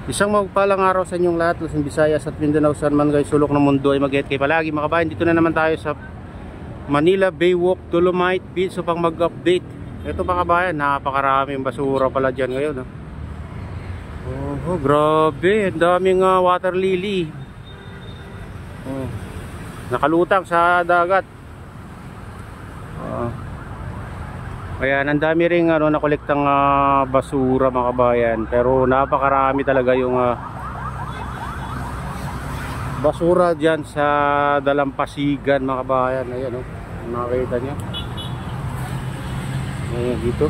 Isang magpalang araw sa inyong lahat, Luzon, Visayas at Mindanao, saan man kayo sulok ng mundo ay mag-get kayo palagi mga kabayan. Dito na naman tayo sa Manila Baywalk, Dolomite Beach upang mag-update. Ito mga kabayan, napakaraming basura pala dyan ngayon. Oh, grabe, ang daming water lily. Nakalutang sa dagat. Ayan, ang dami ring nakolektang basura mga kabayan. Pero napakarami talaga yung basura dyan sa dalampasigan mga kabayan. Ayan makikita nyo. Ayan dito.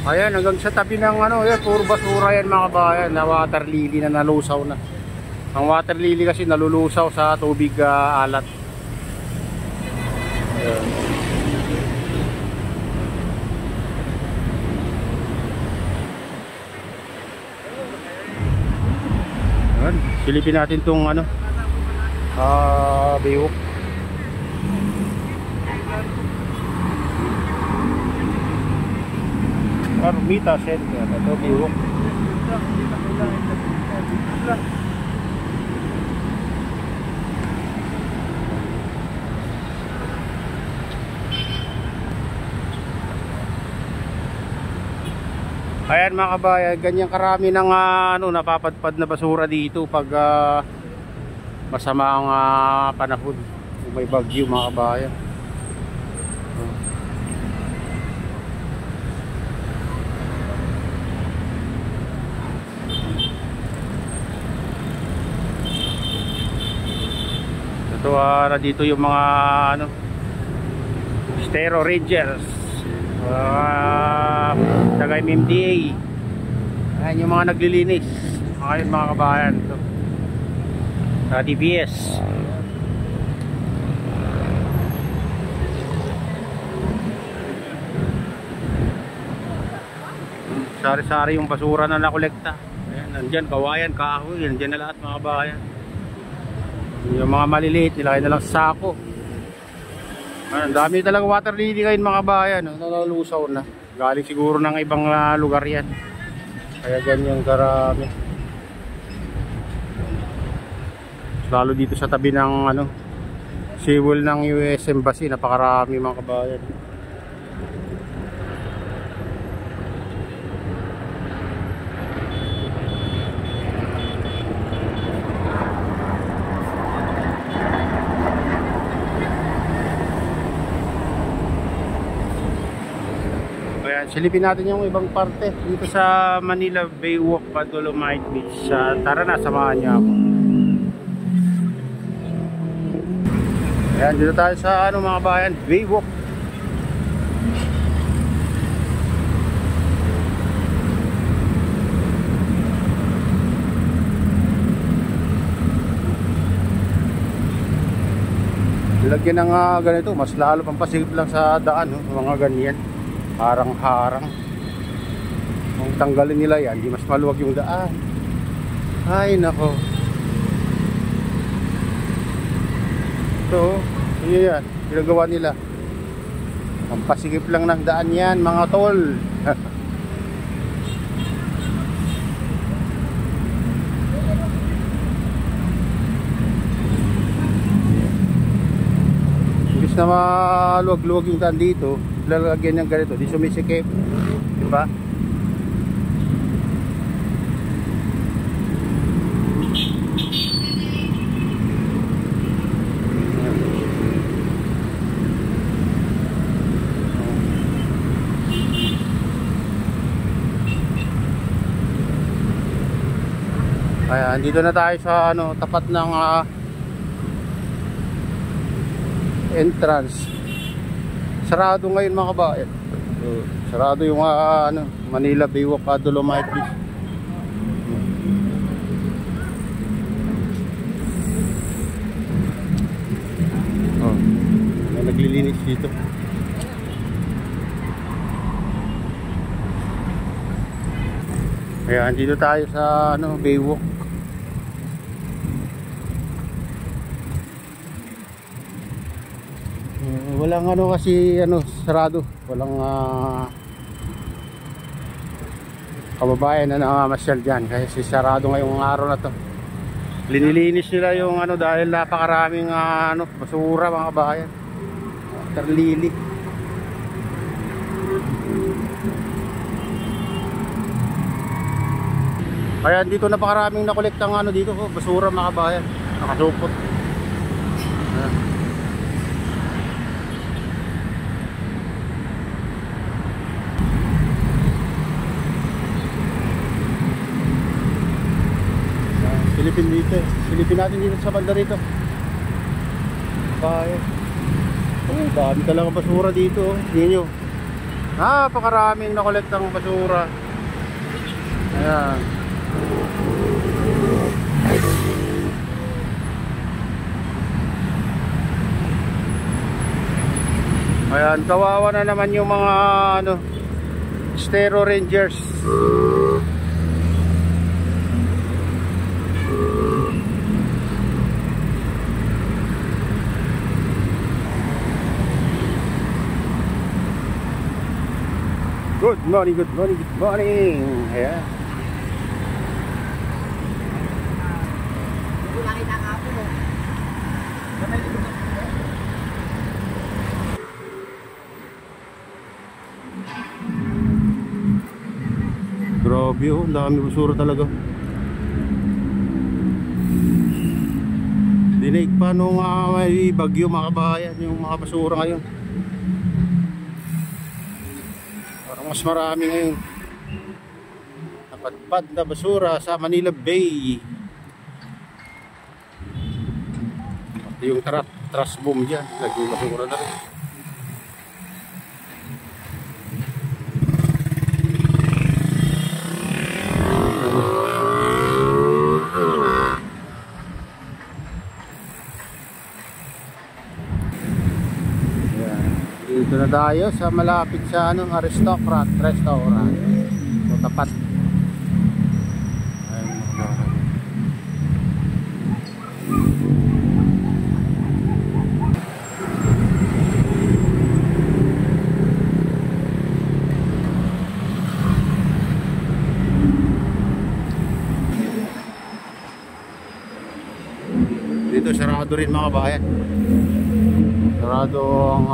Ayan, hanggang sa tabi ng yan, puro basura yan mga kabayan. Na water lily na nalusaw na. Ang water lily kasi nalulusaw sa tubig alat. Ayan, silipin natin tong baywalk. Armita Center, ito baywalk. Ayan mga kabayan, ganyan karami ng napapadpad na basura dito pag masama ang panahon, may bagyo mga kabayan. Ito dito yung mga Stero Rangers, taga MMDA. Ayan yung mga naglilinis ngayon mga kabayan. Ito DBS. Sari-sari yung basura na nakolekta. Ayan, nandyan kawayan, kahoy, nandyan na lahat mga kabayan. Yung mga maliliit nilagay na lang sa sako. Ang dami talaga water lily ngayon mga kabayan, nalusaw na. Galing siguro ng ibang lugar yan. Kaya ganyan karami. Lalo dito sa tabi ng seawall ng US Embassy, napakarami mga kabayan. Silipin natin yung ibang parte dito sa Manila Baywalk, Dolomite Beach. Tara na, samahan niyo ako. Ayan, dito tayo sa mga bayan, Baywalk. Lagyan ng ganito, mas lalo pang pasigip lang sa daan, mga ganyan. Harang-harang. Kung tanggalin nila yan, di mas maluwag yung daan. Ay nako. So, yan, ginagawa nila. Ang pasigip lang ng daan yan, mga tol. Imbis na maluwag-luwag yung daan dito, lalagyan ng ganito, di sumisikip, di ba? Ayan, dito na tayo sa tapat ng entrance. Sarado ngayon mga kabayan. Sarado yung Manila Baywalk, Dolomite Beach. May naglilinis dito. Ayan, dito tayo sa Baywalk. Walang kasi sarado, walang kababayan na namamasyal dyan kasi sarado ngayong araw na to. Linilinis nila yung ano dahil napakaraming basura mga kabayan. Water lily. Kaya dito napakaraming nakolektang dito basura mga kabayan. Nakasupot. Silipin dito. Silipin natin dito sa banda rito. Bayan. Oh, dami talaga basura dito. Tingnan nyo. Napakaraming nakolektang basura. Ayan. Ayan, kawawa na naman yung mga Stero Rangers. Good morning, good morning, good morning. Ayan. Grabe oh, dami basura talaga. Dinig pa nung may bagyo mga kabayan yung mga basura ngayon. Parang mas marami ngayon. Napadpad na basura sa Manila Bay. Pati yung trash boom dyan, laging basura na rin. Dito na tayo sa malapit sa Aristocrat Restaurant. So tapat. Dito sarado rin mga bayan. Sarado ang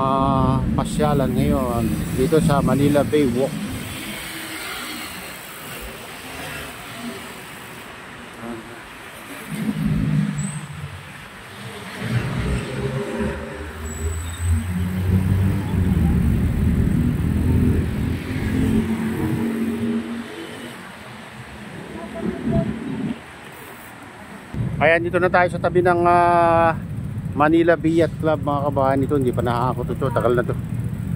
pasyalan ngayon dito sa Manila Bay Walk. Ayan, dito na tayo sa tabi ng Manila Bay Yacht Club mga kabahan. Ito hindi pa nakakakot ito, tagal na to.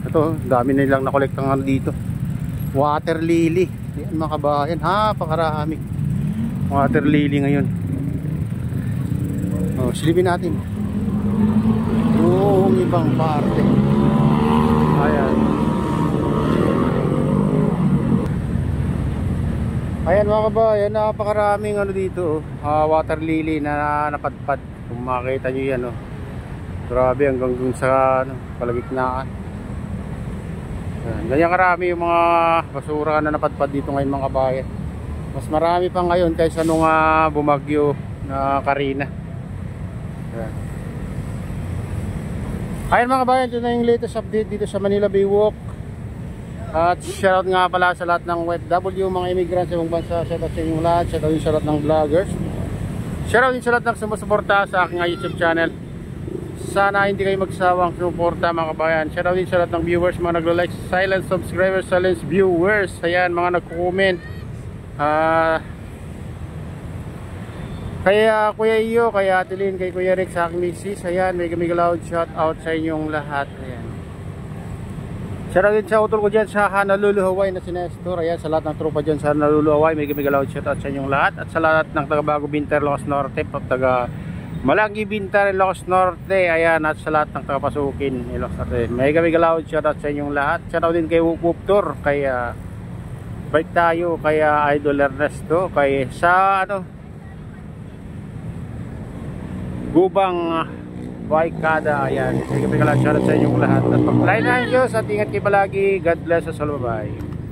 Ito, dami na nilang nakolektang dito. Water lily. Ayan mga kabahan, napakarami water lily ngayon. Oh, silipin natin yung ibang parte. Ayan. Ayan mga kabayan, napakaraming dito water lily na napadpad. Kung makita nyo yan grabe hanggang dun sa kalagitnaan. Ganyan karami yung mga basura na napadpad dito ngayon mga kabayan. Mas marami pa ngayon kaysa nung bumagyo na Karina. Ayan mga kabayan, ito na yung latest update dito sa Manila Bay Walk. At shoutout nga pala sa lahat ng OFW, mga immigrants sa ibang bansa. Shoutout sa inyong lahat, shoutout sa lahat ng vloggers. Shoutout din sa lahat ng sumusuporta sa aking YouTube channel. Sana hindi kayo magsawang sumuporta mga kabayan. Shoutout din sa lahat ng viewers, mga nagla-like, silent subscribers, silent viewers. Ayan, mga nagko-comment. Kaya Kuya Iyo, kaya Atilin, kay Kuya Rick, sa aking misis. Ayan, may loud shoutout sa inyong lahat. Ayan. Shoutout din sa utol ko dyan sa Honolulu, Hawaii na si Nestor. Ayan, sa lahat ng tropa dyan sa Honolulu, Hawaii, may loud shoutout sa inyong lahat. At sa lahat ng taga Bago Binter, Ilocos Norte, taga Malagi Binter, Ilocos Norte. Ayan, at sa lahat ng taga Pasukin, Ilocos Norte, may loud shoutout sa inyong lahat. Shoutout din kay Wup Tour, kay Bike Tayo, kay Idol Ernesto, kay sa Gubang Baikada. Ayan, sige, shoutout sa inyong lahat. At pag-line na Diyos at ingat kayo palagi. God bless us all. Bye-bye.